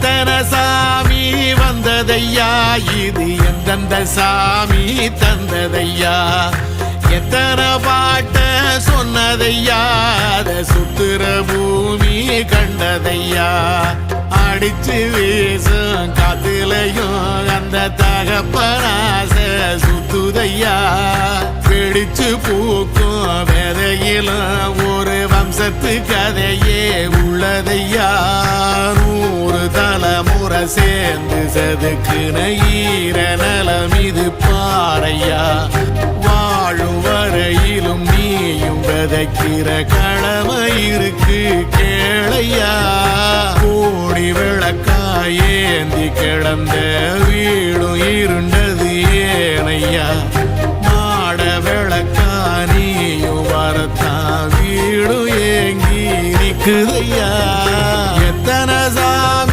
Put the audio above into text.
எத்தனை சாமி வந்ததையா, இது எந்தெந்த சாமி தந்ததையா, எத்தனை பாட்ட சொன்னதையா, அத சுத்துற பூமி கண்டதையா, அடிச்சு வீசும் காத்துலையும் அந்த தகப்பனாச சுத்துதையா, பிடிச்சு பூக்கும் வேதையிலும் ஒரு வம்சத்து கதையே உள்ளதையா, 100 தலைமுறை சேர்ந்து செதுக்குன ஈர நலம் இது பாறையா, வாழும் வரையிலும் நீயும் விதைக்கிற கடமை இருக்கு கேளையா, கோடி விளக்காயேந்தி கிடந்த வீடும் இருண்டது ஏனையா, மாட விளக்கா நீயும் வரத்தான் வீடும் ஏங்கி நிக்குதையா.